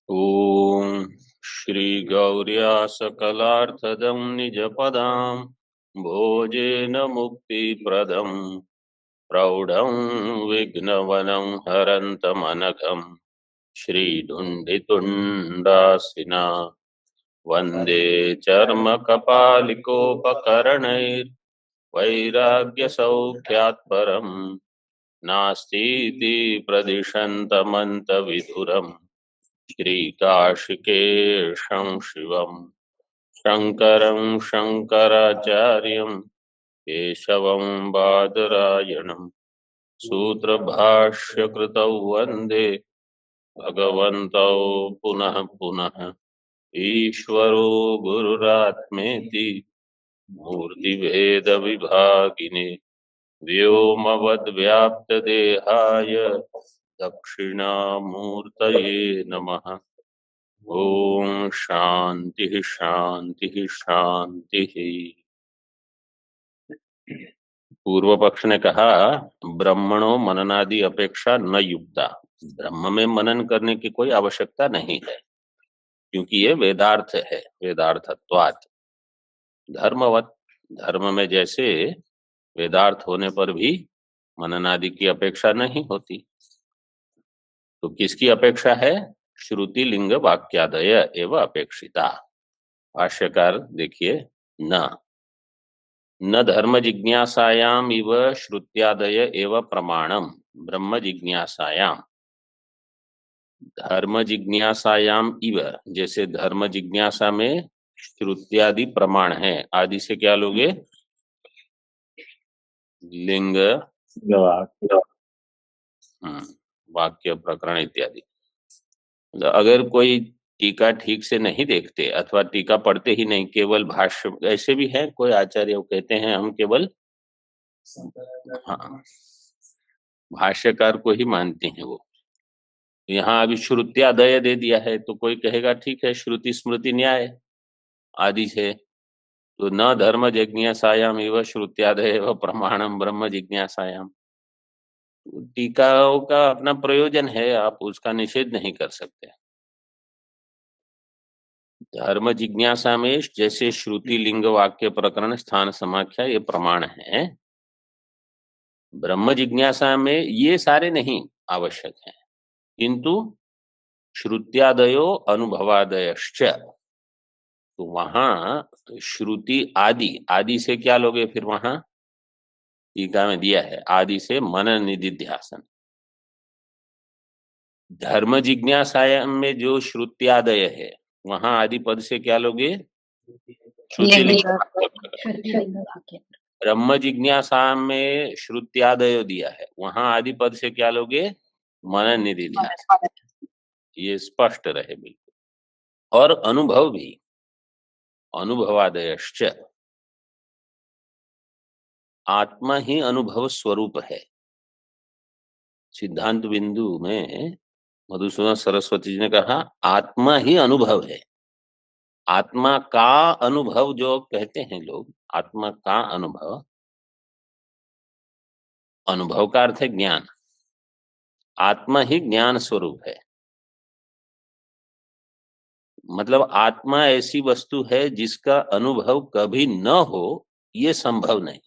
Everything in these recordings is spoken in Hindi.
ॐ श्री गौर्या सकलार्थदं निजपदां भोजेन मुक्तिप्रदं प्रौढं विघ्नवनं हरन्तमनघं श्रीधुण्डितुण्डासिना वन्दे चर्मकपालिकोपकरणैर्वैराग्यसौख्यात् परं नास्तीति प्रदिशन्तमन्तविधुरम् श्रीकाशिकेशं शिवं शङ्करं शङ्कराचार्यं केशवं बादरायणं सूत्रभाष्यकृतौ वन्दे भगवन्तौ पुनः पुनः ईश्वरो गुरुरात्मेति मूर्तिभेदविभागिने व्योमवद्व्याप्तदेहाय दक्षिणामूर्तये नमः। ओम शांति शांति शांति। पूर्व पक्ष ने कहा ब्रह्मणो मननादि अपेक्षा न युक्ता, ब्रह्म में मनन करने की कोई आवश्यकता नहीं है क्योंकि ये वेदार्थ है, वेदार्थत्वात्। धर्मवत, धर्म में जैसे वेदार्थ होने पर भी मननादि की अपेक्षा नहीं होती, तो किसकी अपेक्षा है? श्रुति लिंग वाक्यादय एवं अपेक्षिता। भाष्यकार देखिए, न धर्म जिज्ञासायाम इव श्रुत्यादय एवं प्रमाणम ब्रह्म जिज्ञासायाम। धर्म जिज्ञासायाम इव, जैसे धर्म जिज्ञासा में श्रुत्यादि प्रमाण है। आदि से क्या लोगे? लिंग, वाक्य, प्रकरण इत्यादि। अगर कोई टीका ठीक से नहीं देखते अथवा टीका पढ़ते ही नहीं, केवल भाष्य, ऐसे भी है कोई आचार्य कहते हैं हम केवल हाँ भाष्यकार को ही मानते हैं वो। यहाँ अभी श्रुत्यादय दे दिया है तो कोई कहेगा ठीक है, श्रुति स्मृति न्याय आदि से, तो न धर्म जिज्ञासायाम एवं श्रुत्यादय एवं प्रमाणम ब्रह्म जिज्ञासायाम। टीकाओं का अपना प्रयोजन है, आप उसका निषेध नहीं कर सकते। धर्म जिज्ञासा में जैसे श्रुति लिंग वाक्य प्रकरण स्थान समाख्या ये प्रमाण है, ब्रह्म जिज्ञासा में ये सारे नहीं आवश्यक है, किंतु श्रुत्यादयो अनुभवादयश्च, तो वहां श्रुति आदि, आदि से क्या लोगे फिर? वहां टीका में दिया है आदि से मनन निधिध्यासन। धर्म जिज्ञासा में जो श्रुत्यादय है वहां आदि पद से क्या लोगे? श्रुति। ब्रह्म जिज्ञासा में श्रुत्यादय दिया है, वहां आदि पद से क्या लोगे? मनन निधिध्यासन। ये स्पष्ट रहे बिल्कुल। और अनुभव भी, अनुभवादयश्च, आत्मा ही अनुभव स्वरूप है। सिद्धांत बिंदु में मधुसूदन सरस्वती जी ने कहा आत्मा ही अनुभव है। आत्मा का अनुभव जो कहते हैं लोग, आत्मा का अनुभव, अनुभव का अर्थ है ज्ञान। आत्मा ही ज्ञान स्वरूप है, मतलब आत्मा ऐसी वस्तु है जिसका अनुभव कभी न हो, ये संभव नहीं।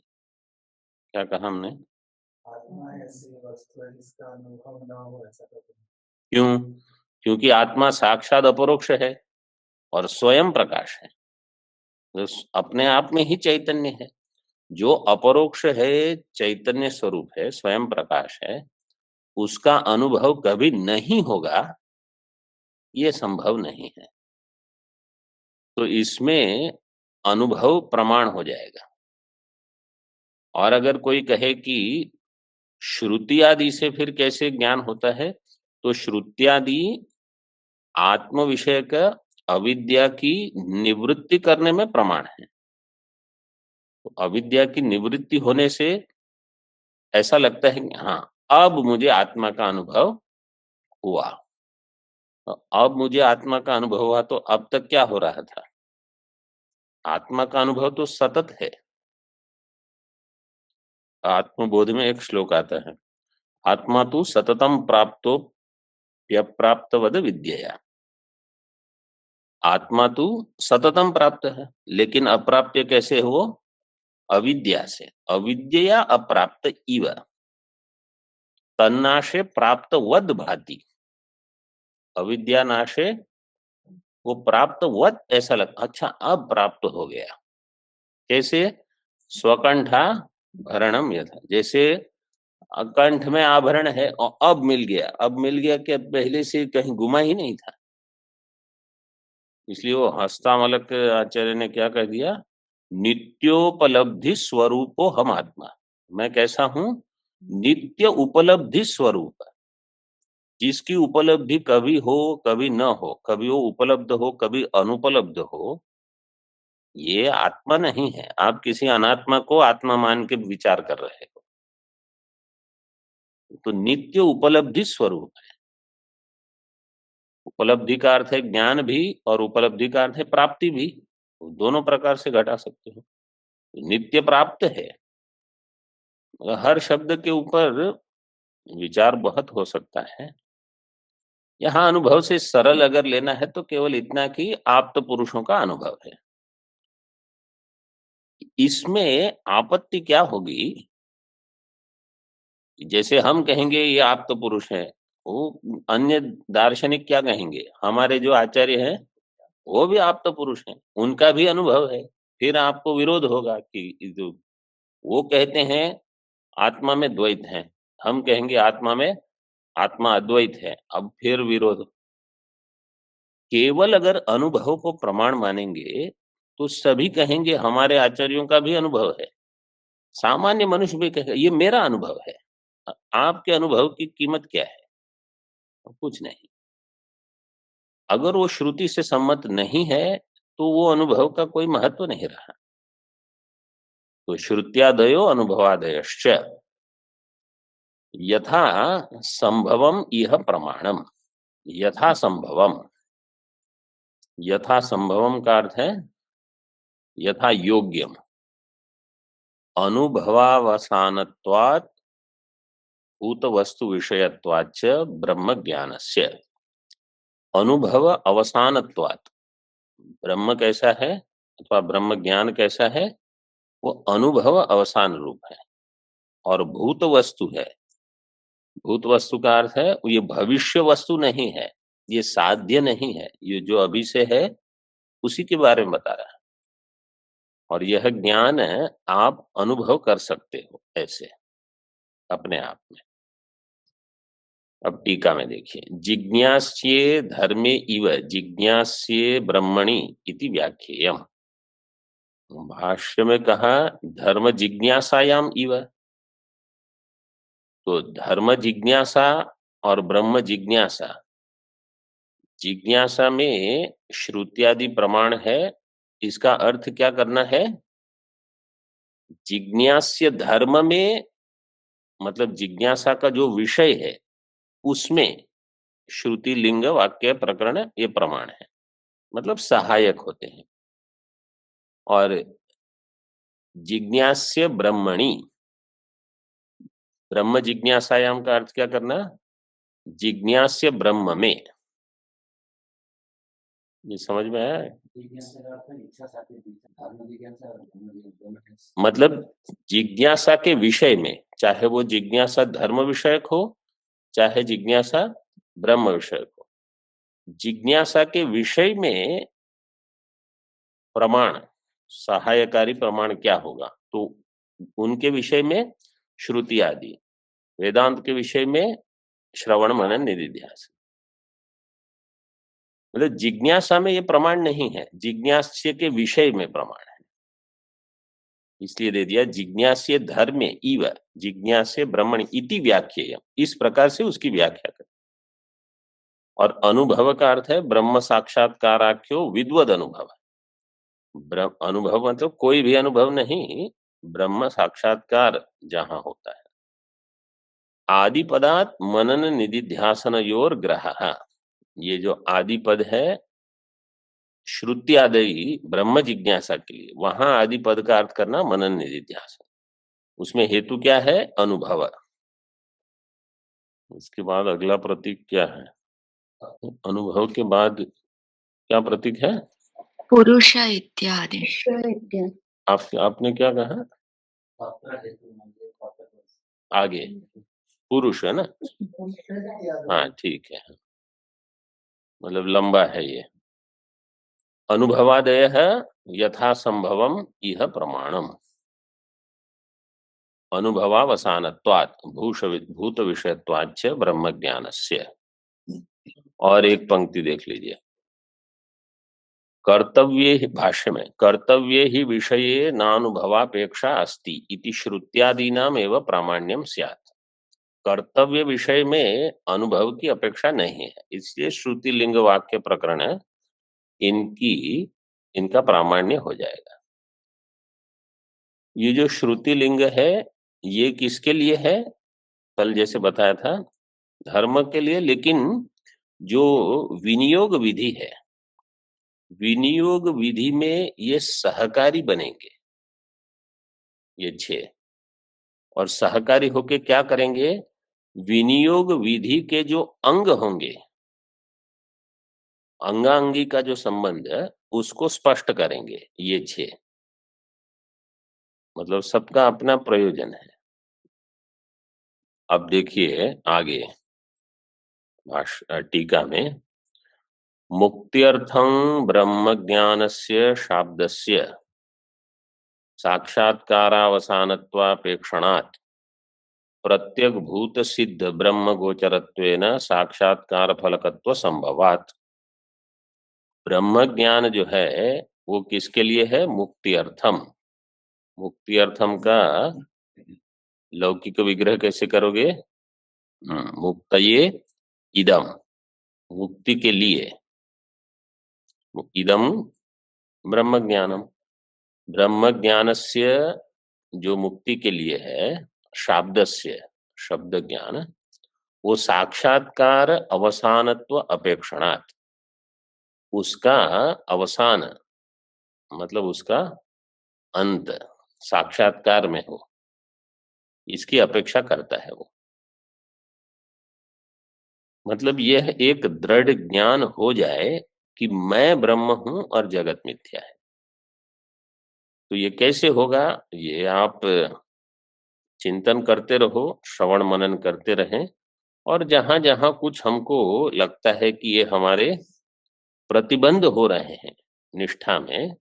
क्या कहा हमने? आत्मा ऐसी वस्तु है जिसका अनुभव न हो, ऐसा क्यों? क्योंकि आत्मा साक्षात अपरोक्ष है और स्वयं प्रकाश है, तो अपने आप में ही चैतन्य है। जो अपरोक्ष है, चैतन्य स्वरूप है, स्वयं प्रकाश है, उसका अनुभव कभी नहीं होगा, ये संभव नहीं है। तो इसमें अनुभव प्रमाण हो जाएगा। और अगर कोई कहे कि श्रुति आदि से फिर कैसे ज्ञान होता है, तो श्रुत्यादि आत्म विषय का अविद्या की निवृत्ति करने में प्रमाण है। तो अविद्या की निवृत्ति होने से ऐसा लगता है कि हाँ, अब मुझे आत्मा का अनुभव हुआ। तो अब मुझे आत्मा का अनुभव हुआ, तो अब तक क्या हो रहा था? आत्मा का अनुभव तो सतत है। आत्मबोध में एक श्लोक आता है, आत्मा तो सततम प्राप्तो व्यप्राप्तवद विद्यया। आत्मा तो सततम प्राप्त है, लेकिन अप्राप्य कैसे है वो? अविद्या से। अविद्या अप्राप्त इव तन्नाशे प्राप्त वद भाति। अविद्या नाशे वो प्राप्त वद ऐसा लग, अच्छा अब प्राप्त हो गया। कैसे? स्वकंठा भरणम यथा, जैसे कंठ में आभरण है और अब मिल गया। अब मिल गया क्या? पहले से कहीं गुमा ही नहीं था। इसलिए वो हस्तामलक आचार्य ने क्या कह दिया? नित्योपलब्धि स्वरूपो हम आत्मा। मैं कैसा हूं? नित्य उपलब्धि स्वरूप। जिसकी उपलब्धि कभी हो कभी न हो, कभी वो उपलब्ध हो कभी अनुपलब्ध हो, ये आत्मा नहीं है। आप किसी अनात्मा को आत्मा मान के विचार कर रहे हो। तो नित्य उपलब्धि स्वरूप है। उपलब्धि का अर्थ है ज्ञान भी, और उपलब्धि का अर्थ है प्राप्ति भी। दोनों प्रकार से घटा सकते हो। नित्य प्राप्त है। हर शब्द के ऊपर विचार बहुत हो सकता है। यहाँ अनुभव से सरल अगर लेना है तो केवल इतना कि आप्त पुरुषों का अनुभव है। इसमें आपत्ति क्या होगी? जैसे हम कहेंगे ये आप्त पुरुष है, वो अन्य दार्शनिक क्या कहेंगे? हमारे जो आचार्य हैं वो भी आप्त पुरुष हैं, उनका भी अनुभव है। फिर आपको विरोध होगा कि जो वो कहते हैं आत्मा में द्वैत है, हम कहेंगे आत्मा में आत्मा अद्वैत है। अब फिर विरोध। केवल अगर अनुभव को प्रमाण मानेंगे तो सभी कहेंगे हमारे आचार्यों का भी अनुभव है। सामान्य मनुष्य भी कहेगा ये मेरा अनुभव है। आपके अनुभव की कीमत क्या है? कुछ नहीं। अगर वो श्रुति से सम्मत नहीं है तो वो अनुभव का कोई महत्व नहीं रहा। तो श्रुत्यादयो अनुभवादयश्च यथा संभवम इह प्रमाणम। यथा संभवम, यथा संभवम का अर्थ है यथा योग्यम। अनुभवावसानत्वात् भूत वस्तु विषयत्वाच्च ब्रह्म ज्ञानस्य। अनुभव अवसानत्वात्, ब्रह्म कैसा है अथवा ब्रह्म ज्ञान कैसा है? वो अनुभव अवसान रूप है। और भूत वस्तु है। भूत वस्तु का अर्थ है ये भविष्य वस्तु नहीं है, ये साध्य नहीं है, ये जो अभी से है उसी के बारे में बता रहा है। और यह ज्ञान है आप अनुभव कर सकते हो ऐसे अपने आप में। अब टीका में देखिए, जिज्ञास्ये धर्मे इव जिज्ञास्ये ब्रह्मणि इति व्याख्येयम्। भाष्य में कहा धर्म जिज्ञासायाम इव। तो धर्म जिज्ञासा और ब्रह्म जिज्ञासा, जिज्ञासा में श्रुत्यादि प्रमाण है। इसका अर्थ क्या करना है? जिज्ञास्य धर्म में, मतलब जिज्ञासा का जो विषय है उसमें श्रुति लिंग वाक्य प्रकरण ये प्रमाण है, मतलब सहायक होते हैं। और जिज्ञास्य ब्रह्मणि, ब्रह्म जिज्ञासायाम का अर्थ क्या करना? जिज्ञास्य ब्रह्म में। ये समझ में आया? मतलब जिज्ञासा के विषय में, चाहे वो जिज्ञासा धर्म विषयक हो चाहे जिज्ञासा ब्रह्म विषयक हो, जिज्ञासा के विषय में प्रमाण, सहायकारी प्रमाण क्या होगा? तो उनके विषय में श्रुति आदि, वेदांत के विषय में श्रवण मनन निधिध्यासन। मतलब जिज्ञासा में ये प्रमाण नहीं है, जिज्ञास्य के विषय में प्रमाण है। इसलिए दे दिया जिज्ञास्य धर्मे इव जिज्ञास्य ब्रह्मण इति व्याख्येय। इस प्रकार से उसकी व्याख्या कर। और अनुभव का अर्थ है ब्रह्म साक्षात्काराख्यो विद्वद अनुभव। अनुभव मतलब कोई भी अनुभव नहीं, ब्रह्म साक्षात्कार जहां होता है। आदि पदार्थ मनन निधिध्यासन योर ग्रह। ये जो आदि पद है श्रुत्यादि ब्रह्म जिज्ञासा के लिए, वहां आदि पद का अर्थ करना मनन निधिध्यासन। उसमें हेतु क्या है? अनुभव। उसके बाद अगला प्रतीक क्या है? अनुभव के बाद क्या प्रतीक है? पुरुष इत्यादि। आपने क्या कहा? आगे पुरुष है ना? हाँ ठीक है, मतलब लंबा है ये। अनुभवादय है यथा संभवम इह प्रमाणम। अनुभवावसानत्वात् भूत विषयत्वाच्च ब्रह्म ज्ञानस्य। और एक पंक्ति देख लीजिए, कर्तव्ये ही, भाष्य में कर्तव्ये ही विषये नानुभवापेक्षा अस्ति इति श्रुत्यादीनाम एवं प्रामाण्यम स्यात्। कर्तव्य विषय में अनुभव की अपेक्षा नहीं है, इसलिए श्रुति लिंग वाक्य प्रकरण इनका प्रामाण्य हो जाएगा। ये जो श्रुति लिंग है ये किसके लिए है? कल जैसे बताया था धर्म के लिए, लेकिन जो विनियोग विधि है, विनियोग विधि में ये सहकारी बनेंगे ये 6, और सहकारी होके क्या करेंगे? विनियोग विधि के जो अंग होंगे, अंगांगी का जो संबंध है उसको स्पष्ट करेंगे ये 6। मतलब सबका अपना प्रयोजन है। अब देखिए आगे टीका में, मुक्त्यर्थं ब्रह्म ज्ञानस्य शाब्दस्य साक्षात्कारावसानत्वापेक्षणात् प्रत्यग भूत सिद्ध ब्रह्म गोचरत्वेन साक्षात्कार फलकत्व संभवात्। ब्रह्म ज्ञान जो है वो किसके लिए है? मुक्ति अर्थम। मुक्ति अर्थम का लौकिक विग्रह कैसे करोगे? मुक्तये इदम, मुक्ति के लिए। इदम ब्रह्म ज्ञानम, ब्रह्म ज्ञानस्य जो मुक्ति के लिए है, शाब्दस्य शब्द ज्ञान, वो साक्षात्कार अवसानत्व अपेक्षणात्, उसका अवसान मतलब उसका अंत साक्षात्कार में हो, इसकी अपेक्षा करता है वो। मतलब यह एक दृढ़ ज्ञान हो जाए कि मैं ब्रह्म हूं और जगत मिथ्या है। तो ये कैसे होगा? ये आप चिंतन करते रहो, श्रवण मनन करते रहें, और जहां जहां कुछ हमको लगता है कि ये हमारे प्रतिबंध हो रहे हैं निष्ठा में,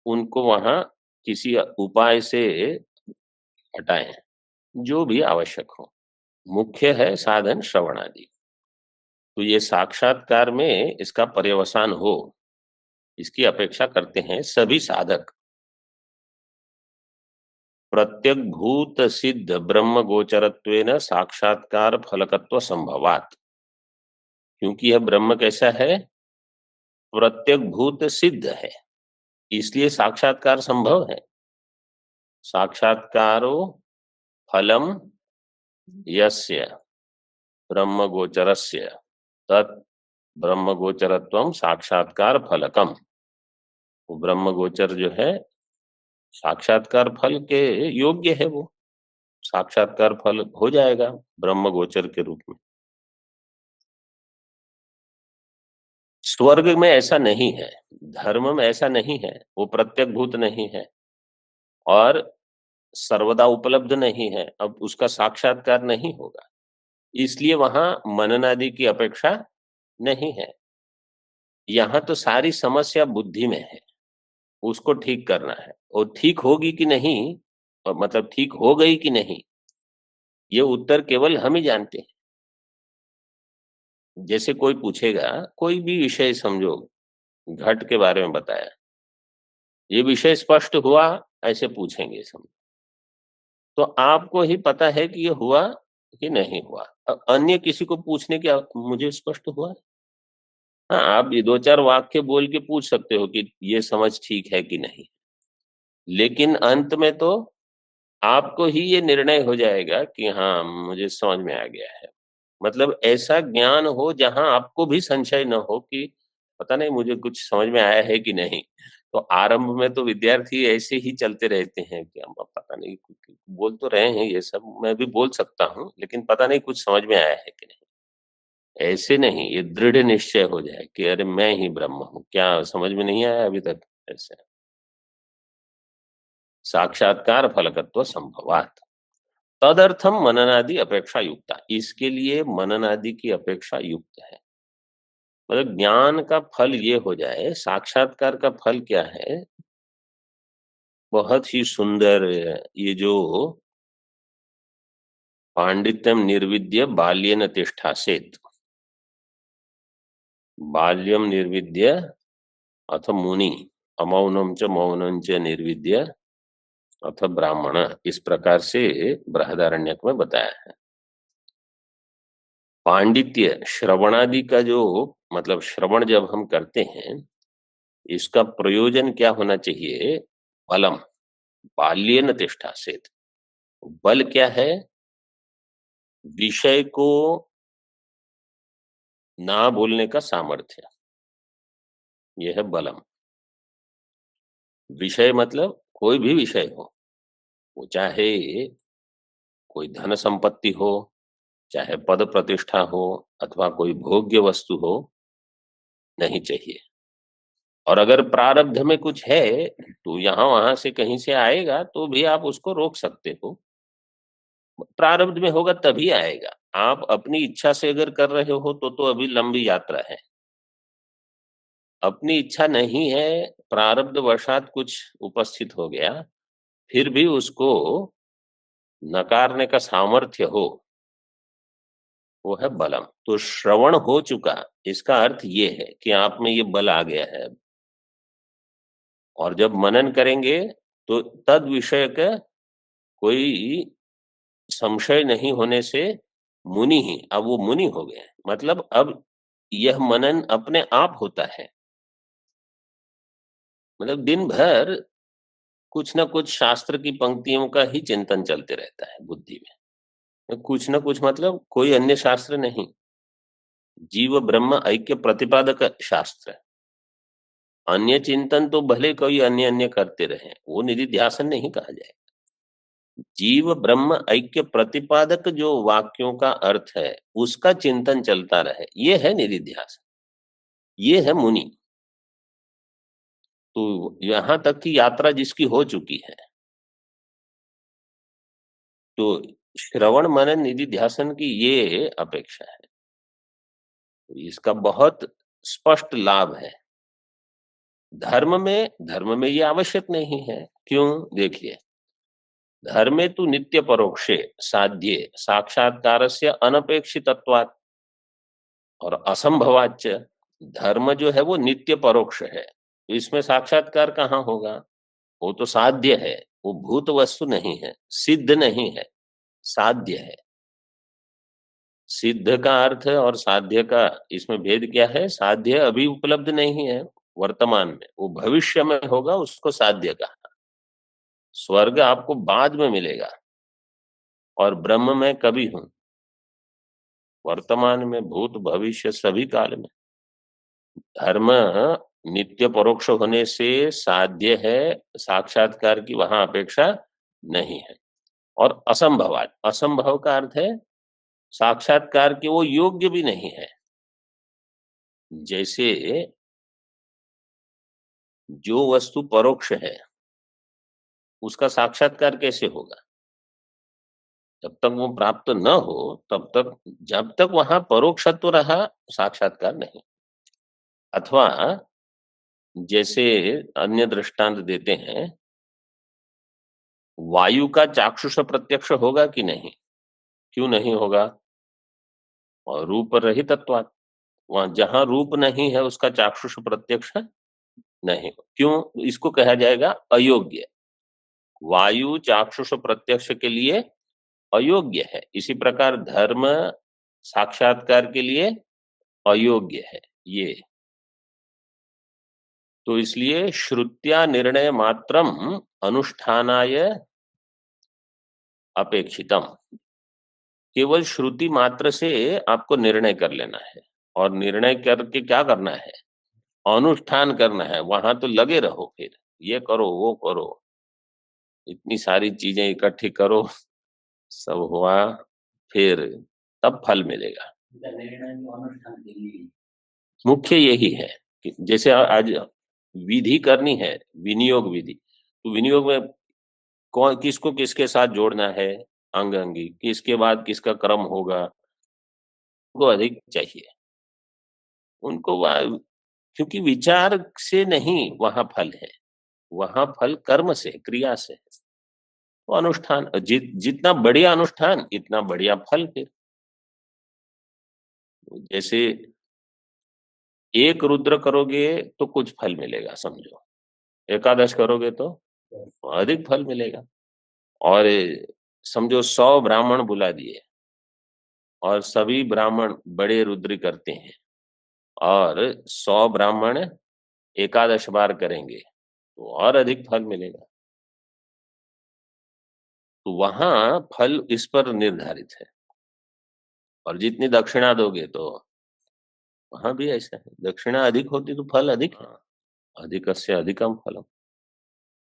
उनको वहां किसी उपाय से हटाएं, जो भी आवश्यक हो। मुख्य है साधन श्रवण आदि। तो ये साक्षात्कार में इसका पर्यवसान हो, इसकी अपेक्षा करते हैं सभी साधक। प्रत्यक भूत सिद्ध ब्रह्म गोचरत्वेन साक्षात्कार फलकत्व संभवात। क्योंकि यह ब्रह्म कैसा है? प्रत्यक भूत सिद्ध है, इसलिए साक्षात्कार संभव है। साक्षात्कारो फलम यस्य ब्रह्म गोचरस्य तत् ब्रह्म गोचरत्वम साक्षात्कार फलकम। वो ब्रह्म गोचर जो है साक्षात्कार फल के योग्य है, वो साक्षात्कार फल हो जाएगा ब्रह्म गोचर के रूप में। स्वर्ग में ऐसा नहीं है, धर्म में ऐसा नहीं है, वो प्रत्यक भूत नहीं है और सर्वदा उपलब्ध नहीं है, अब उसका साक्षात्कार नहीं होगा, इसलिए वहां मनन आदि की अपेक्षा नहीं है। यहाँ तो सारी समस्या बुद्धि में है, उसको ठीक करना है, और ठीक होगी कि नहीं, मतलब ठीक हो गई कि नहीं, ये उत्तर केवल हम ही जानते हैं। जैसे कोई पूछेगा, कोई भी विषय समझो, घट के बारे में बताया, ये विषय स्पष्ट हुआ, ऐसे पूछेंगे समझो, तो आपको ही पता है कि ये हुआ कि नहीं हुआ। अन्य किसी को पूछने की मुझे स्पष्ट हुआ है? हाँ, आप ये 2-4 वाक्य बोल के पूछ सकते हो कि ये समझ ठीक है कि नहीं, लेकिन अंत में तो आपको ही ये निर्णय हो जाएगा कि हाँ मुझे समझ में आ गया है। मतलब ऐसा ज्ञान हो जहां आपको भी संशय न हो कि पता नहीं मुझे कुछ समझ में आया है कि नहीं। तो आरंभ में तो विद्यार्थी ऐसे ही चलते रहते हैं कि हम पता नहीं बोल तो रहे हैं, ये सब मैं भी बोल सकता हूँ, लेकिन पता नहीं कुछ समझ में आया है कि नहीं। ऐसे नहीं, ये दृढ़ निश्चय हो जाए कि अरे मैं ही ब्रह्म हूं। क्या समझ में नहीं आया अभी तक? ऐसे साक्षात्कार फलकत्व संभवात तदर्थम मननादि अपेक्षा युक्ता, इसके लिए मननादि की अपेक्षा युक्त है। मतलब ज्ञान का फल ये हो जाए, साक्षात्कार का फल क्या है? बहुत ही सुंदर, ये जो पांडित्यम निर्विद्य बाल्येन तिष्ठासेत, बाल्यम निर्विद्य अथ मुनि अमौनम च मौनम च निर्विद्य अथ ब्राह्मण, इस प्रकार से बृहदारण्यक में बताया है। पांडित्य श्रवणादि का जो मतलब श्रवण जब हम करते हैं, इसका प्रयोजन क्या होना चाहिए? बलम बाल्येन तिष्ठासेत। बल क्या है? विषय को ना बोलने का सामर्थ्य, यह है बलम। विषय मतलब कोई भी विषय हो, वो चाहे कोई धन संपत्ति हो, चाहे पद प्रतिष्ठा हो, अथवा कोई भोग्य वस्तु हो, नहीं चाहिए। और अगर प्रारब्ध में कुछ है तो यहां वहां से कहीं से आएगा तो भी आप उसको रोक सकते हो। प्रारब्ध में होगा तभी आएगा। आप अपनी इच्छा से अगर कर रहे हो तो अभी लंबी यात्रा है। अपनी इच्छा नहीं है, प्रारब्ध वशात कुछ उपस्थित हो गया, फिर भी उसको नकारने का सामर्थ्य हो, वो है बलम। तो श्रवण हो चुका, इसका अर्थ ये है कि आप में ये बल आ गया है। और जब मनन करेंगे तो तद विषय का कोई संशय नहीं होने से मुनि ही, अब वो मुनि हो गए। मतलब अब यह मनन अपने आप होता है। मतलब दिन भर कुछ ना कुछ शास्त्र की पंक्तियों का ही चिंतन चलते रहता है बुद्धि में। कुछ ना कुछ मतलब कोई अन्य शास्त्र नहीं, जीव ब्रह्म ऐक्य प्रतिपादक शास्त्र। अन्य चिंतन तो भले कोई अन्य अन्य करते रहे, वो निधिध्यासन नहीं कहा जाए। जीव ब्रह्म ऐक्य प्रतिपादक जो वाक्यों का अर्थ है, उसका चिंतन चलता रहे, ये है निधिध्यासन, ये है मुनि। तो यहां तक की यात्रा जिसकी हो चुकी है, तो श्रवण मनन निधिध्यासन की ये अपेक्षा है। तो इसका बहुत स्पष्ट लाभ है। धर्म में ये आवश्यक नहीं है। क्यों? देखिए, धर्मे तो नित्य परोक्षे साध्य साक्षात्कारस्य अनपेक्षितत्वात् और असंभवाच्च। धर्म जो है वो नित्य परोक्ष है, तो इसमें साक्षात्कार कहाँ होगा? वो तो साध्य है, वो भूत वस्तु नहीं है, सिद्ध नहीं है, साध्य है। सिद्ध का अर्थ और साध्य का इसमें भेद क्या है? साध्य अभी उपलब्ध नहीं है वर्तमान में, वो भविष्य में होगा, उसको साध्य कहा। स्वर्ग आपको बाद में मिलेगा और ब्रह्म में कभी हूं, वर्तमान में, भूत भविष्य सभी काल में। धर्म नित्य परोक्ष होने से साध्य है, साक्षात्कार की वहां अपेक्षा नहीं है। और असंभवात, असंभव का अर्थ है साक्षात्कार के वो योग्य भी नहीं है। जैसे जो वस्तु परोक्ष है उसका साक्षात्कार कैसे होगा? जब तक वो प्राप्त न हो तब तक, जब तक वहां परोक्षत्व रहा, साक्षात्कार नहीं। अथवा जैसे अन्य दृष्टांत देते हैं, वायु का चाक्षुष प्रत्यक्ष होगा कि नहीं? क्यों नहीं होगा? और रूप रहितत्वात्, वहां जहां रूप नहीं है उसका चाक्षुष प्रत्यक्ष नहीं। क्यों? इसको कहा जाएगा अयोग्य। वायु चाक्षुष प्रत्यक्ष के लिए अयोग्य है, इसी प्रकार धर्म साक्षात्कार के लिए अयोग्य है ये। तो इसलिए श्रुत्या निर्णय मात्रम अनुष्ठानाय अपेक्षितम, केवल श्रुति मात्र से आपको निर्णय कर लेना है। और निर्णय करके क्या करना है? अनुष्ठान करना है। वहां तो लगे रहो, फिर ये करो वो करो, इतनी सारी चीजें इकट्ठी करो, सब हुआ, फिर तब फल मिलेगा। मुख्य यही है कि जैसे आज विधि करनी है, विनियोग विधि, तो विनियोग में कौन किसको किसके साथ जोड़ना है, अंग अंगी, किसके बाद किसका क्रम होगा, उनको अधिक चाहिए उनको क्योंकि विचार से नहीं वहां फल है, वहां फल कर्म से, क्रिया से है। तो अनुष्ठान जितना बढ़िया अनुष्ठान इतना बढ़िया फल। फिर जैसे एक रुद्र करोगे तो कुछ फल मिलेगा समझो, एकादश करोगे तो अधिक फल मिलेगा। और समझो 100 ब्राह्मण बुला दिए और सभी ब्राह्मण बड़े रुद्र करते हैं और 100 ब्राह्मण एकादश बार करेंगे तो और अधिक फल मिलेगा। तो वहां फल इस पर निर्धारित है। और जितनी दक्षिणा दोगे तो वहां भी ऐसा है, दक्षिणा अधिक होती तो फल अधिक है, अधिकस्य अधिकम फलम।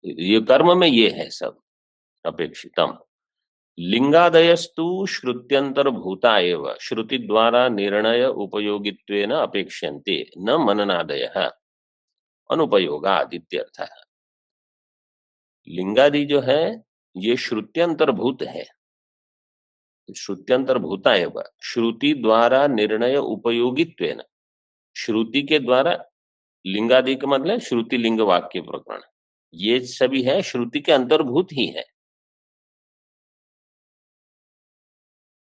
ये कर्म में ये है सब अपेक्षितम। लिंगादयस्तु श्रुत्यंतर भूता एव श्रुति द्वारा निर्णय उपयोगित्वेन अपेक्ष्यन्ते न मननादयः अनुपयोगात् इत्यर्थः। लिंगादि जो है ये श्रुत्यंतर्भूत है, श्रुत्यंतर्भूता एव श्रुति द्वारा निर्णय उपयोगित्वेन, श्रुति के द्वारा, लिंगादि का मतलब श्रुति लिंग वाक्य प्रकरण, ये सभी है श्रुति के अंतर्भूत ही है।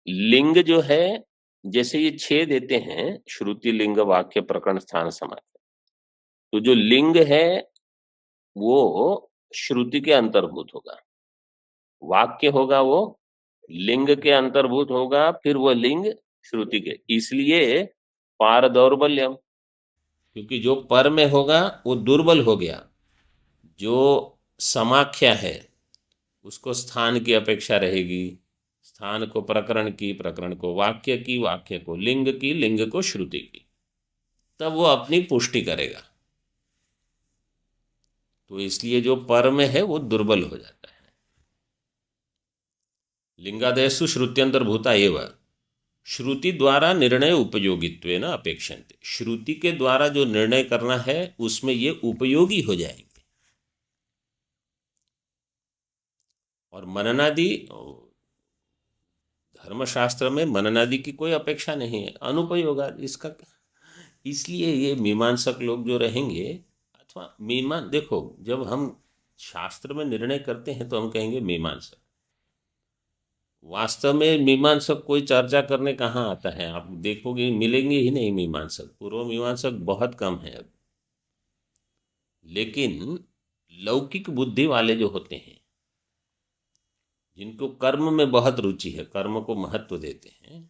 लिंग जो है जैसे ये 6 देते हैं श्रुति लिंग वाक्य प्रकरण स्थान समाज, तो जो लिंग है वो श्रुति के अंतर्भूत होगा, वाक्य होगा वो लिंग के अंतर्भूत होगा, फिर वो लिंग श्रुति के, इसलिए पार दौर्बल्यम, क्योंकि जो पर में होगा वो दुर्बल हो गया, जो समाख्या है उसको स्थान की अपेक्षा रहेगी, स्थान को प्रकरण की, प्रकरण को वाक्य की, वाक्य को लिंग की, लिंग को श्रुति की, तब वो अपनी पुष्टि करेगा। तो इसलिए जो पर में है वो दुर्बल हो जाता है। लिंगादयसु श्रुत्यंतर्भूता एव श्रुति द्वारा निर्णय उपयोगित्वेन अपेक्षन्ते, श्रुति के द्वारा जो निर्णय करना है उसमें ये उपयोगी हो जाएंगे। और मननादि, धर्मशास्त्र में मननादि की कोई अपेक्षा नहीं है, अनुपयोगा इसका। इसलिए ये मीमांसक लोग जो रहेंगे, अथवा देखो जब हम शास्त्र में निर्णय करते हैं तो हम कहेंगे मीमांसक, वास्तव में मीमांसक कोई चर्चा करने कहाँ आता है, आप देखोगे मिलेंगे ही नहीं मीमांसक, पूर्व मीमांसक बहुत कम है अब। लेकिन लौकिक बुद्धि वाले जो होते हैं, जिनको कर्म में बहुत रुचि है, कर्म को महत्व देते हैं,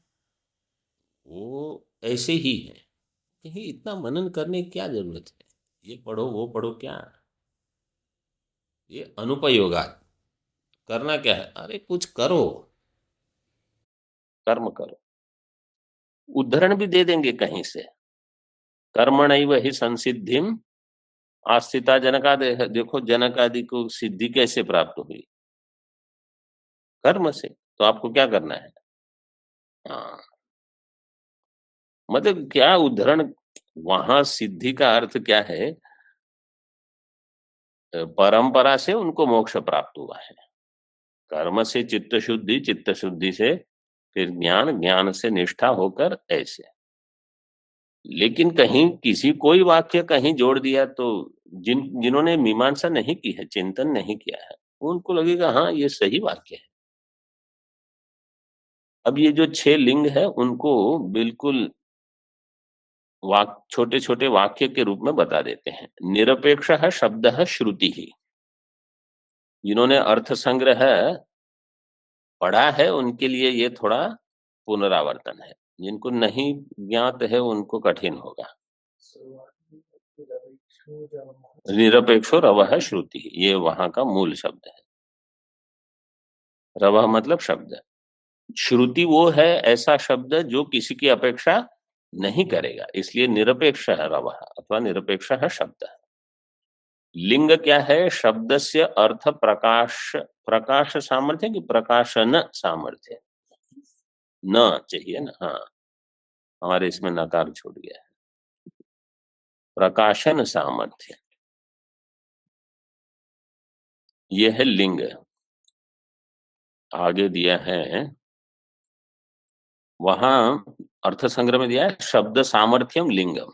वो ऐसे ही हैं, कहीं इतना मनन करने की क्या जरूरत है, ये पढ़ो वो पढ़ो, क्या ये अनुपयोगा, करना क्या है, अरे कुछ करो, कर्म करो। उदाहरण भी दे देंगे कहीं से, कर्मणैव हि संसिद्धिम आस्थिता जनकादि, देखो जनक आदि को सिद्धि कैसे प्राप्त हुई, कर्म से। तो आपको क्या करना है, हाँ मतलब क्या उदाहरण, वहां सिद्धि का अर्थ क्या है, परंपरा से उनको मोक्ष प्राप्त हुआ है, कर्म से चित्त शुद्धि, चित्त शुद्धि से फिर ज्ञान, ज्ञान से निष्ठा होकर ऐसे। लेकिन कहीं किसी कोई वाक्य कहीं जोड़ दिया तो जिन्होंने मीमांसा नहीं की है, चिंतन नहीं किया है, उनको लगेगा हाँ ये सही वाक्य है। अब ये जो 6 लिंग है उनको बिल्कुल छोटे छोटे वाक्य के रूप में बता देते हैं। निरपेक्ष शब्द है श्रुति ही, जिन्होंने अर्थ संग्रह पढ़ा है उनके लिए ये थोड़ा पुनरावर्तन है, जिनको नहीं ज्ञात है उनको कठिन होगा। निरपेक्षो रवः श्रुति, ये वहां का मूल शब्द है। रवः मतलब शब्द, श्रुति वो है ऐसा शब्द जो किसी की अपेक्षा नहीं करेगा, इसलिए निरपेक्ष है रवः, अथवा निरपेक्ष है शब्द है। लिंग क्या है, शब्द से अर्थ प्रकाश, प्रकाश सामर्थ्य कि प्रकाशन सामर्थ्य, न चाहिए ना, हाँ हमारे इसमें नकार छूट गया है। प्रकाशन सामर्थ्य, ये है लिंग। आगे दिया है, वहां अर्थ संग्रह में दिया है शब्द सामर्थ्यम लिंगम,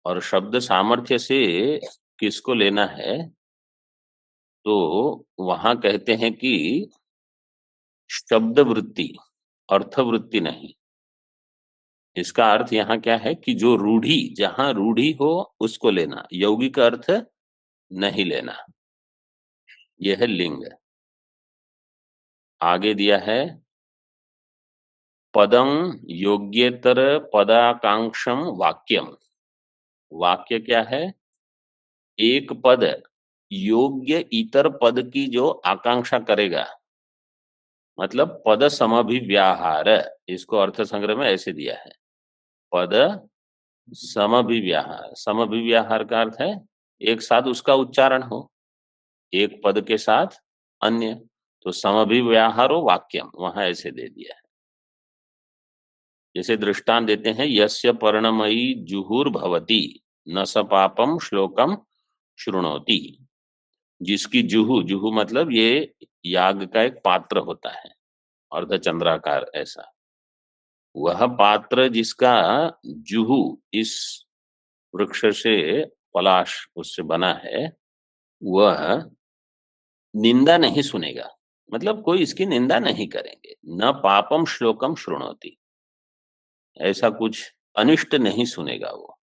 और शब्द सामर्थ्य से किसको लेना है, तो वहां कहते हैं कि शब्द वृत्ति, अर्थ वृत्ति नहीं। इसका अर्थ यहाँ क्या है कि जो रूढ़ी, जहां रूढ़ी हो उसको लेना, यौगिक अर्थ नहीं लेना, यह है लिंग। आगे दिया है पदम योग्यतर पदाकांक्षम वाक्यम। वाक्य क्या है, एक पद योग्य इतर पद की जो आकांक्षा करेगा, मतलब पद समभिव्याहार, इसको अर्थ संग्रह में ऐसे दिया है, पद समभिव्याहार। समभिव्याहार का अर्थ है एक साथ उसका उच्चारण हो, एक पद के साथ अन्य, तो समभिव्याहारो वाक्यम, वहां ऐसे दे दिया है। जैसे दृष्टांत देते हैं, यस्य पर्णमयी जुहुर्भवति न स पापम श्लोकम शृणोति। जिसकी जुहू, जुहू मतलब ये याग का एक पात्र होता है, अर्धचंद्राकार ऐसा, वह पात्र जिसका जुहू इस वृक्ष से, पलाश उससे बना है, वह निंदा नहीं सुनेगा, मतलब कोई इसकी निंदा नहीं करेंगे। न पापम श्लोकम शृणोति, ऐसा कुछ अनिष्ट नहीं सुनेगा वो।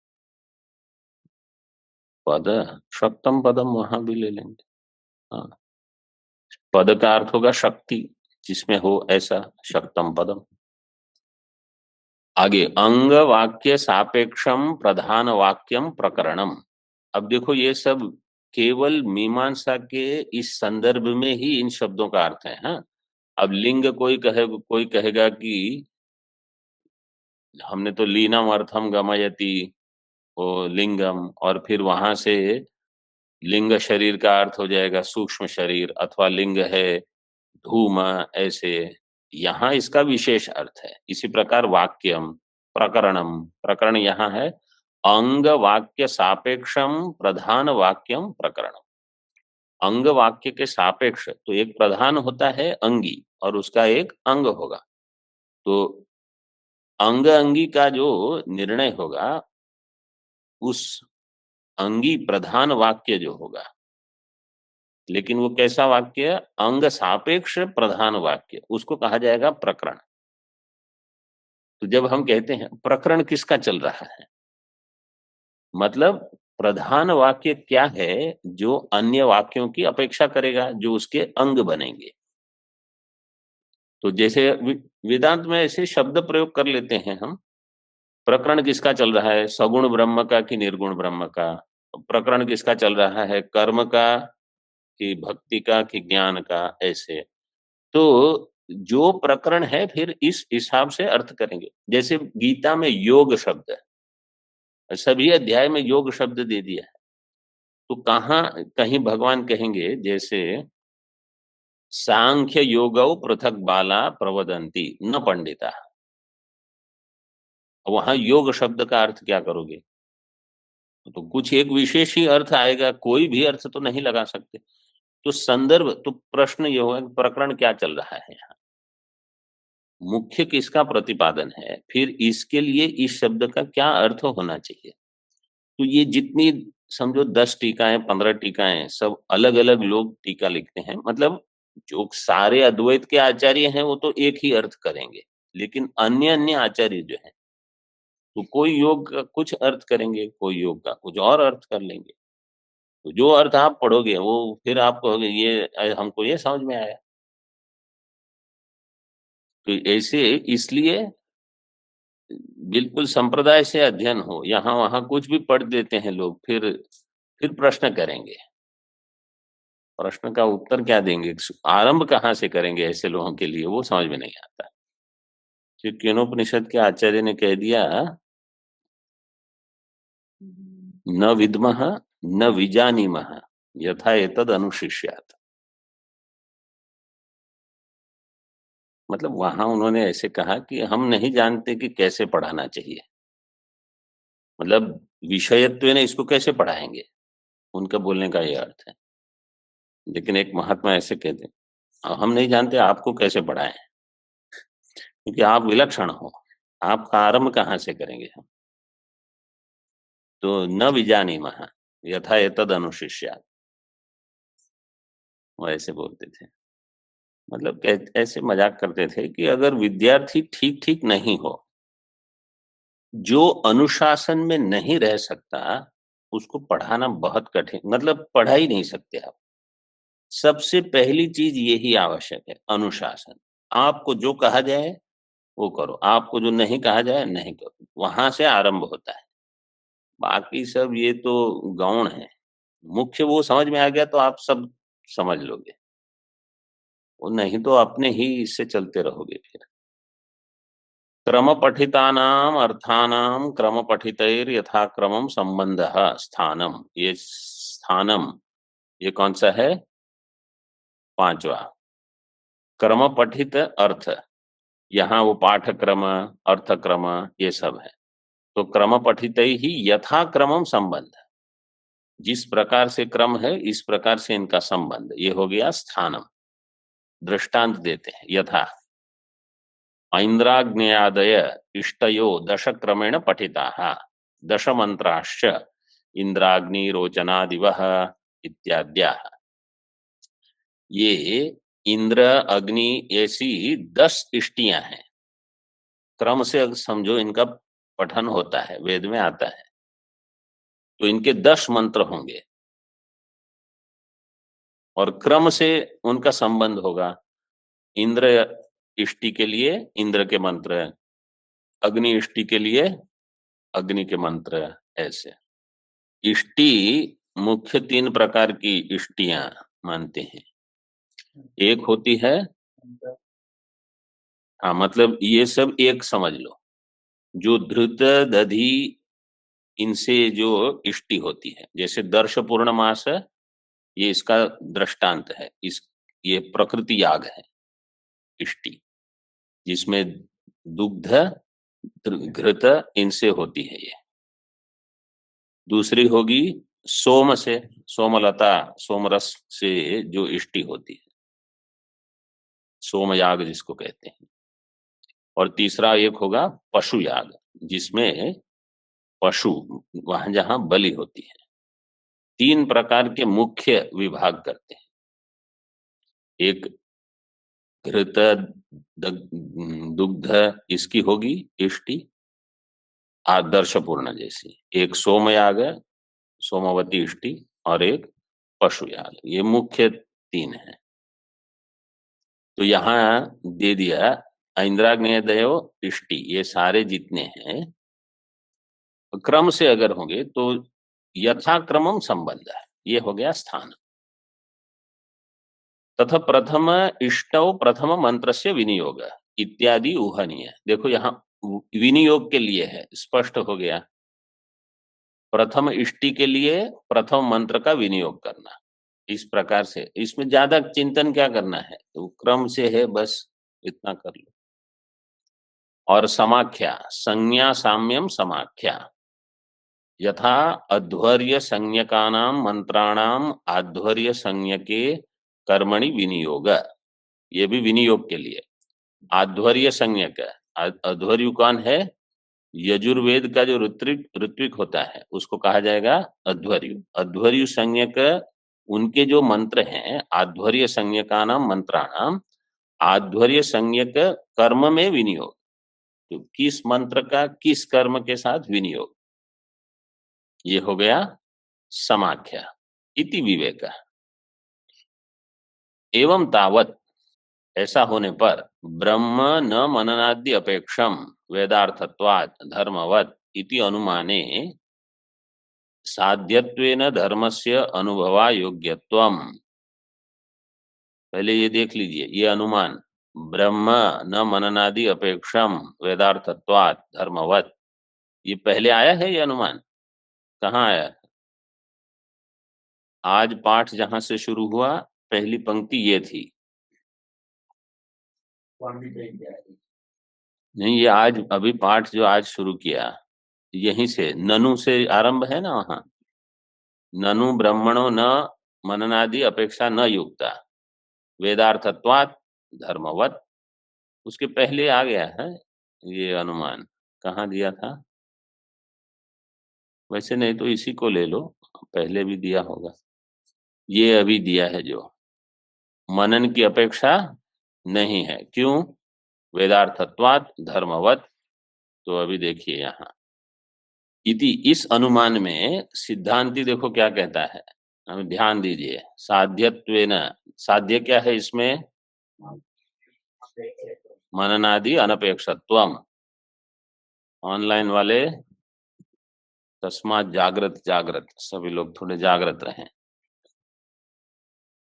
पद शक्तम पदम, वहां भी ले लेंगे। हाँ, पद का अर्थ होगा शक्ति, जिसमें हो ऐसा, शक्तम पदम। आगे अंग वाक्य सापेक्षम प्रधान वाक्यम प्रकरणम। अब देखो ये सब केवल मीमांसा के इस संदर्भ में ही इन शब्दों का अर्थ है। हाँ, अब लिंग कोई कहेगा कि हमने तो लीनम अर्थम गमयति, वो लिंगम, और फिर वहां से लिंग शरीर का अर्थ हो जाएगा सूक्ष्म शरीर, अथवा लिंग है धूम, ऐसे यहाँ इसका विशेष अर्थ है। इसी प्रकार वाक्यम प्रकरणम, प्रकरण यहाँ है अंग वाक्य सापेक्षम प्रधान वाक्यम प्रकरणम। अंग वाक्य के सापेक्ष, तो एक प्रधान होता है अंगी और उसका एक अंग होगा, तो अंग अंगी का जो निर्णय होगा, उस अंगी प्रधान वाक्य जो होगा, लेकिन वो कैसा वाक्य, अंग सापेक्ष प्रधान वाक्य, उसको कहा जाएगा प्रकरण। तो जब हम कहते हैं प्रकरण किसका चल रहा है, मतलब प्रधान वाक्य क्या है जो अन्य वाक्यों की अपेक्षा करेगा, जो उसके अंग बनेंगे। तो जैसे वेदांत में ऐसे शब्द प्रयोग कर लेते हैं हम, प्रकरण किसका चल रहा है, सगुण ब्रह्म का कि निर्गुण ब्रह्म का। प्रकरण किसका चल रहा है, कर्म का कि भक्ति का कि ज्ञान का, ऐसे। तो जो प्रकरण है फिर इस हिसाब से अर्थ करेंगे। जैसे गीता में योग शब्द है, सभी अध्याय में योग शब्द दे दिया है, तो कहीं भगवान कहेंगे जैसे सांख्य योगौ पृथक बाला प्रवदंती न पंडिता, वहां योग शब्द का अर्थ क्या करोगे, तो कुछ एक विशेष ही अर्थ आएगा, कोई भी अर्थ तो नहीं लगा सकते। तो संदर्भ, तो प्रश्न ये होगा कि प्रकरण क्या चल रहा है यहाँ, मुख्य किसका प्रतिपादन है, फिर इसके लिए इस शब्द का क्या अर्थ होना चाहिए। तो ये जितनी समझो 10 टीकाएं 15 टीकाएं, सब अलग अलग लोग टीका लिखते हैं, मतलब जो सारे अद्वैत के आचार्य हैं वो तो एक ही अर्थ करेंगे, लेकिन अन्य अन्य आचार्य जो हैं, तो कोई योग का कुछ अर्थ करेंगे, कोई योग का कुछ और अर्थ कर लेंगे। तो जो अर्थ आप पढ़ोगे वो फिर आप कहोगे ये हमको ये समझ में आया। तो ऐसे इसलिए बिल्कुल संप्रदाय से अध्ययन हो, यहाँ वहां कुछ भी पढ़ देते हैं लोग, फिर प्रश्न करेंगे, प्रश्न का उत्तर क्या देंगे, आरंभ कहाँ से करेंगे, ऐसे लोगों के लिए वो समझ में नहीं आता। तो केनोपनिषद के आचार्य ने कह दिया, न विद्मः न विजानीमः यथा एतद अनुशिष्यात्। मतलब वहां उन्होंने ऐसे कहा कि हम नहीं जानते कि कैसे पढ़ाना चाहिए, मतलब विषयत्व ने इसको कैसे पढ़ाएंगे, उनका बोलने का ये अर्थ है। लेकिन एक महात्मा ऐसे कहते हैं, हम नहीं जानते आपको कैसे पढ़ाएं, क्योंकि आप विलक्षण हो, आपका आरंभ कहाँ से करेंगे हम? तो न विजानीमः यथा एतद् अनुशिष्यात्, वो ऐसे बोलते थे। मतलब ऐसे मजाक करते थे कि अगर विद्यार्थी ठीक ठीक नहीं हो, जो अनुशासन में नहीं रह सकता, उसको पढ़ाना बहुत कठिन, मतलब पढ़ा ही नहीं सकते आप। सबसे पहली चीज यही आवश्यक है, अनुशासन। आपको जो कहा जाए वो करो, आपको जो नहीं कहा जाए नहीं करो, वहां से आरंभ होता है। बाकी सब ये तो गौण है, मुख्य वो समझ में आ गया तो आप सब समझ लोगे, वो नहीं तो अपने ही इससे चलते रहोगे फिर। क्रम पठितानाम अर्थानाम क्रम पठितैर यथाक्रमम संबंधः स्थानम, ये स्थानम ये कौन सा है? पांचवा। क्रम पठित अर्थ, यहाँ वो पाठक्रम अर्थक्रम ये सब है। तो क्रम पठित ही यथाक्रमम संबंध, जिस प्रकार से क्रम है इस प्रकार से इनका संबंध, ये हो गया स्थानम। दृष्टांत देते हैं, यथा ऐन्द्राग्नेयादय इष्टयो दशक्रमेण पठिताः दशमन्त्राश्च इंद्राग्निरोचनादिवः इत्याद्याः। ये इंद्र अग्नि ऐसी 10 इष्टियां हैं, क्रम से अगर समझो इनका पठन होता है, वेद में आता है, तो इनके 10 मंत्र होंगे और क्रम से उनका संबंध होगा। इंद्र इष्टि के लिए इंद्र के मंत्र, अग्नि इष्टि के लिए अग्नि के मंत्र, ऐसे। इष्टि मुख्य 3 प्रकार की इष्टियां मानते हैं। एक होती है, हाँ मतलब ये सब एक समझ लो, जो धृत दधि इनसे जो इष्टि होती है, जैसे दर्श पूर्णमास ये इसका दृष्टांत है। इस ये प्रकृति याग है इष्टि, जिसमें दुग्ध घृत इनसे होती है ये। दूसरी होगी सोम से, सोमलता सोमरस से जो इष्टि होती है, सोमयाग जिसको कहते हैं। और तीसरा एक होगा पशु याग, जिसमें पशु वहां जहां बलि होती है। 3 प्रकार के मुख्य विभाग करते हैं। एक घृत दुग्ध इसकी होगी इष्टि आदर्श पूर्ण जैसी, एक सोमयाग सोमवती इष्टि, और एक पशु याग, ये मुख्य 3 है। तो यहाँ दे दिया ऐन्द्राग्नेयदयो इष्टि, ये सारे जितने हैं क्रम से अगर होंगे तो यथाक्रमम संबंध है, ये हो गया स्थान। तथा प्रथम इष्टौ प्रथम मंत्र से विनियोग इत्यादि ऊहनीय। देखो यहाँ विनियोग के लिए है, स्पष्ट हो गया। प्रथम इष्टि के लिए प्रथम मंत्र का विनियोग करना, इस प्रकार से। इसमें ज्यादा चिंतन क्या करना है, तो क्रम से है, बस इतना कर लो। और समाख्या, संज्ञा साम्यम समाख्या, यथा अध्वर्य संज्ञकानाम मंत्राणाम आध्वर्य संज्ञके कर्मणि विनियोग, ये भी विनियोग के लिए। आध्वर्य संज्ञक, अध्वर्यु कौन है? यजुर्वेद का जो ऋत्विक ऋत्विक होता है उसको कहा जाएगा अध्वर्यु। अध्वर्यु संज्ञक उनके जो मंत्र हैं, आध्वर्य संज्ञकानाम मंत्राणाम आध्वर्य संज्ञक कर्म में विनियोग, तो किस मंत्र का किस कर्म के साथ विनियोग, ये हो गया समाख्या इति विवेक। एवं तावत, ऐसा होने पर ब्रह्म न मननादि अपेक्षम वेदार्थत्वात् धर्मवत् इति अनुमाने साध्यत्वेन धर्मस्य अनुभवा योग्यत्वम। पहले ये देख लीजिए, ये अनुमान ब्रह्म न मननादि अपेक्षम वेदार्थत्वात् धर्मवत्, ये पहले आया है। ये अनुमान कहाँ आया? आज पाठ जहां से शुरू हुआ पहली पंक्ति ये थी, नहीं, ये आज अभी पाठ जो आज शुरू किया यहीं से ननु से आरंभ है ना, वहां ननु ब्रह्मणो न मननादि अपेक्षा न युक्ता वेदार्थत्वात् धर्मवत, उसके पहले आ गया है ये अनुमान। कहाँ दिया था? वैसे नहीं तो इसी को ले लो, पहले भी दिया होगा। ये अभी दिया है जो मनन की अपेक्षा नहीं है, क्यों? वेदार्थत्वात् धर्मवत। तो अभी देखिए यहाँ इति, इस अनुमान में सिद्धांती देखो क्या कहता है, हमें ध्यान दीजिए। साध्यत्वेन, साध्य क्या है इसमें? मननादि अनपेक्षत्वम। ऑनलाइन वाले तस्मात जागृत जागृत, सभी लोग थोड़े जागृत रहें।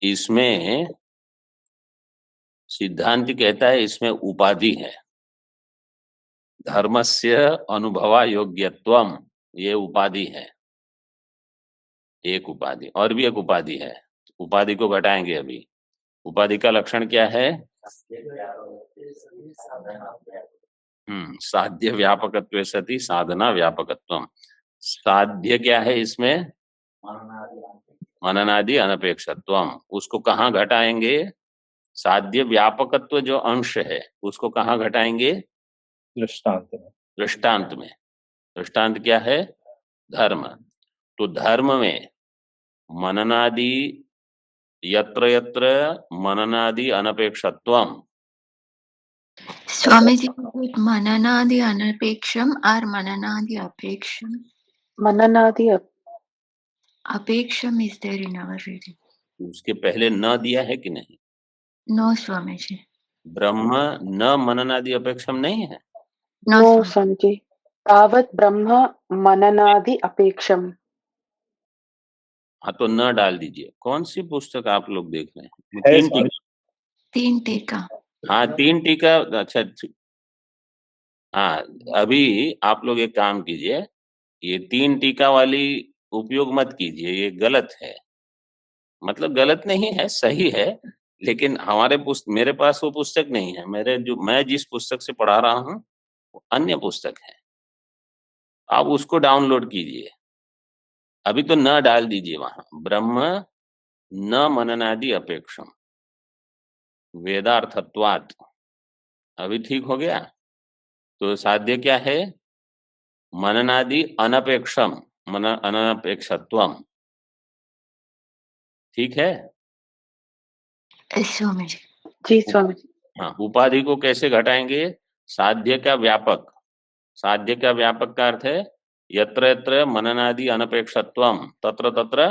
इसमें सिद्धांत कहता है इसमें उपाधि है, धर्मस्य अनुभवा योग्यत्वम, ये उपाधि है। एक उपाधि और भी एक उपाधि है, उपाधि को घटाएंगे अभी। उपाधि का लक्षण क्या है? साध्य व्यापकत्व सति साधना व्यापकत्वम। साध्य क्या है इसमें? मननादि अनपेक्षत्वम। उसको कहाँ घटाएंगे? साध्य व्यापकत्व जो अंश है उसको कहाँ घटाएंगे? दृष्टांत में। दृष्टांत में। दृष्टांत क्या है? धर्म। तो धर्म में मननादि, यत्र यत्र मननादि अनपेक्षत्वम। स्वामी जी, मननादि अनपेक्षम और मननादि अपेक्षम? मननादि अपेक्षम is there in our reading. उसके पहले न दिया है कि नहीं? नो स्वामी जी। ब्रह्म न मननादि अपेक्षम नहीं है? नो नो स्वामी जी, तावत ब्रह्म मननादि अपेक्षम। हाँ तो न डाल दीजिए। कौन सी पुस्तक आप लोग देख रहे हैं? है तीन स्वामी। टीका। तीन टीका। हाँ तीन टीका। अच्छा हाँ, अभी आप लोग एक काम कीजिए, ये तीन टीका वाली उपयोग मत कीजिए, ये गलत है। मतलब गलत नहीं है, सही है, लेकिन हमारे मेरे पास वो पुस्तक नहीं है। मैं जिस पुस्तक से पढ़ा रहा हूँ वो अन्य पुस्तक है, आप उसको डाउनलोड कीजिए। अभी तो न डाल दीजिए वहां, ब्रह्म न मननादि अपेक्षम वेदार्थत्वात्। अभी ठीक हो गया? तो साध्य क्या है? मननादि अनपेक्षम, मन अनपेक्षत्वम। ठीक है? स्वामी जी। जी स्वामी जी। हाँ, उपाधि को कैसे घटाएंगे? साध्य का व्यापक। साध्य का व्यापक का अर्थ है यत्र यत्र मननादि अनपेक्षत्वम तत्र तत्र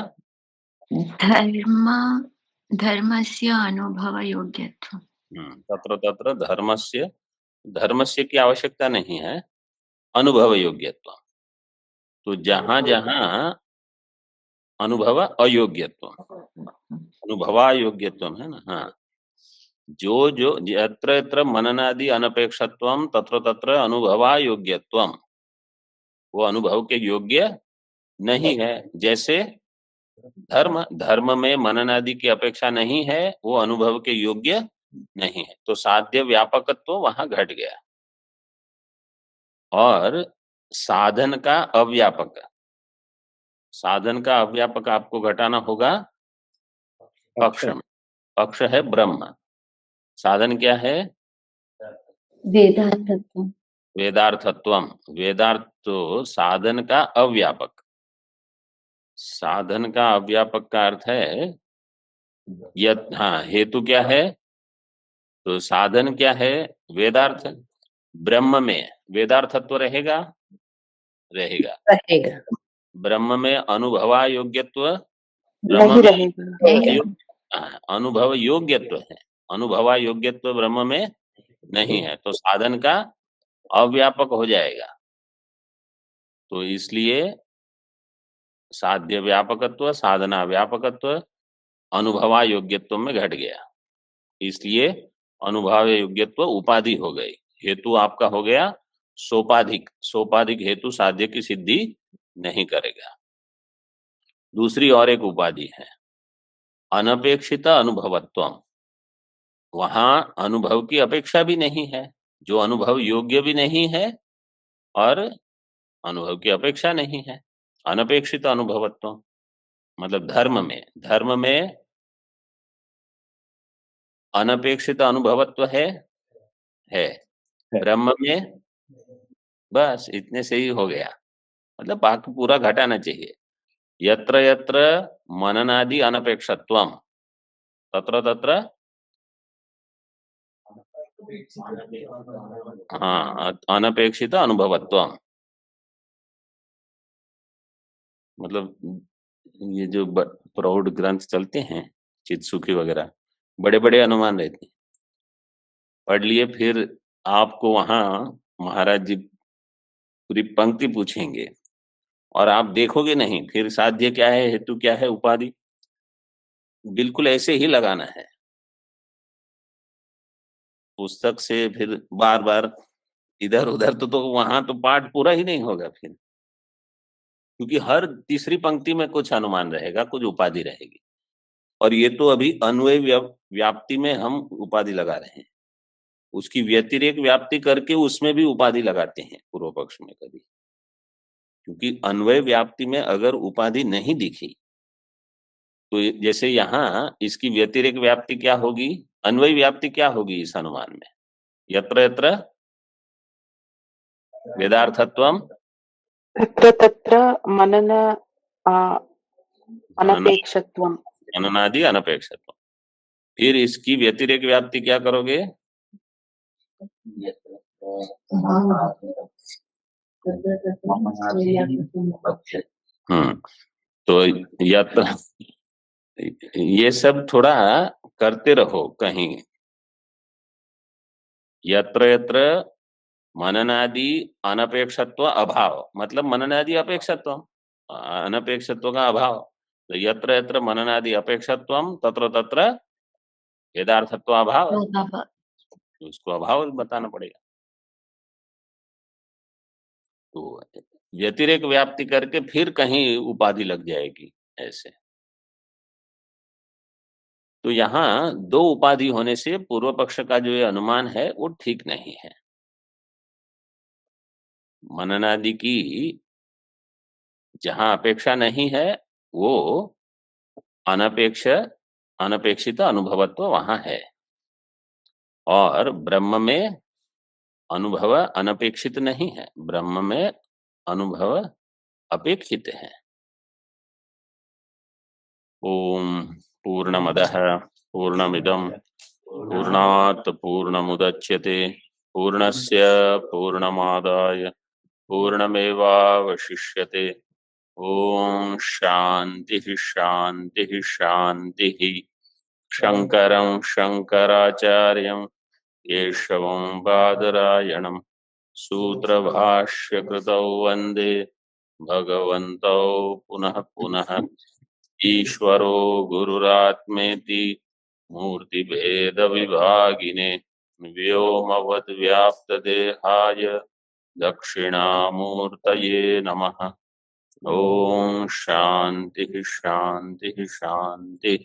धर्मस्य अनुभव योग्यत्व। तत्र तत्र धर्मस्य, धर्मस्य की आवश्यकता नहीं है, अनुभव योग्यत्व। तो जहां जहां अनुभव अयोग्यत्व, अनुभवा योग्यत्व है ना। हाँ, जो जो यत्र यत्र मननादि अनपेक्षत्वम तत्र तत्र अनुभवा योग्यत्वम, वो अनुभव के योग्य नहीं है। जैसे धर्म, धर्म में मननादि की अपेक्षा नहीं है, वो अनुभव के योग्य नहीं है। तो साध्य व्यापकत्व वहां घट गया। और साधन का अव्यापक, साधन का अव्यापक आपको घटाना होगा पक्ष में। पक्ष है ब्रह्म, साधन क्या है? वेदार्थत्व। वेदार्थत्वम। वेदार्थ तो साधन का अव्यापक। साधन का अव्यापक का अर्थ है हाँ, हेतु क्या है? तो साधन क्या है? वेदार्थ। ब्रह्म में वेदार्थत्व रहेगा? रहेगा। रहेगा। ब्रह्म में अनुभवा योग्यत्व? नहीं ब्रह्म में रहेगा। अनुभव योग्यत्व है, अनुभवा योग्यत्व ब्रह्म में नहीं है। तो साधन का अव्यापक हो जाएगा। तो इसलिए साध्य व्यापकत्व, साधना व्यापकत्व अनुभवा योग्यत्व में घट गया। इसलिए अनुभव योग्यत्व उपाधि हो गई। हेतु आपका हो गया सोपाधिक। सोपाधिक हेतु साध्य की सिद्धि नहीं करेगा। दूसरी और एक उपाधि है अनपेक्षित अनुभवत्वम। वहां अनुभव की अपेक्षा भी नहीं है, जो अनुभव योग्य भी नहीं है और अनुभव की अपेक्षा नहीं है। अनपेक्षित अनुभवत्व मतलब धर्म में अनपेक्षित अनुभवत्व है। ब्रह्म में बस इतने से ही हो गया, मतलब बाकी पूरा घटाना चाहिए। यत्र यत्र मननादि अनपेक्षत्वम तत्र तत्र हाँ अनपेक्षित अनुभवत्वम, मतलब ये जो प्रौढ़ ग्रंथ चलते हैं चित्सुखी वगैरह, बड़े बड़े अनुमान रहते हैं, पढ़ लिए फिर आपको वहां महाराज जी पूरी पंक्ति पूछेंगे और आप देखोगे नहीं, फिर साध्य क्या है, हेतु क्या है, उपाधि बिल्कुल ऐसे ही लगाना है पुस्तक से। फिर बार बार इधर उधर तो वहां तो पाठ पूरा ही नहीं होगा फिर, क्योंकि हर तीसरी पंक्ति में कुछ अनुमान रहेगा, कुछ उपाधि रहेगी। और ये तो अभी अन्वय व्याप्ति में हम उपाधि लगा रहे हैं, उसकी व्यतिरेक व्याप्ति करके उसमें भी उपाधि लगाते हैं पूर्व पक्ष में कभी, क्योंकि अन्वय व्याप्ति में अगर उपाधि नहीं दिखी तो जैसे यहाँ इसकी व्यतिरेक व्याप्ति क्या होगी, अन्वय व्याप्ति क्या होगी इस अनुमान में, यत्र यत्र वेदार्थत्वम तत्र तत्र मनन अनपेक्षत्वम। मननादि अनपेक्षत्वम। फिर इसकी व्यतिरेक व्याप्ति क्या करोगे, तो यत्र, ये सब थोड़ा करते रहो कहीं। यत्र यत्र मननादि अनपेक्षत्व अभाव, मतलब मननादि अपेक्षत्व, अनपेक्षत्व का अभाव। तो यत्र यत्र मननादि अपेक्षत्वम तत्र तत्र वेदार्थत्व अभाव, उसको अभाव बताना पड़ेगा। तो व्यतिरेक व्याप्ति करके फिर कहीं उपाधि लग जाएगी ऐसे। तो यहाँ दो उपाधि होने से पूर्व पक्ष का जो ये अनुमान है वो ठीक नहीं है। मननादि की जहां अपेक्षा नहीं है वो अनपेक्षित अनुभवत्व वहां है, और ब्रह्म में अनुभव अनपेक्षित नहीं है, ब्रह्म में अनुभव अपेक्षित है। ओम पूर्णमदः पूर्णमिदं पूर्णात् पूर्णमुदच्यते पूर्णस्य पूर्णमादाय पूर्णमेवावशिष्यते। ओम शांति शांति शांति। शंकरं शंकराचार्यं केशवं बादरायणं सूत्रभाष्यकृतौ वन्दे भगवन्तौ पुनः पुनः। ईश्वरो गुरुरात्मेति मूर्तिभेदविभागिने व्योमवद्व्याप्तदेहाय दक्षिणामूर्तये नमः। ओम शांति शांति शांति।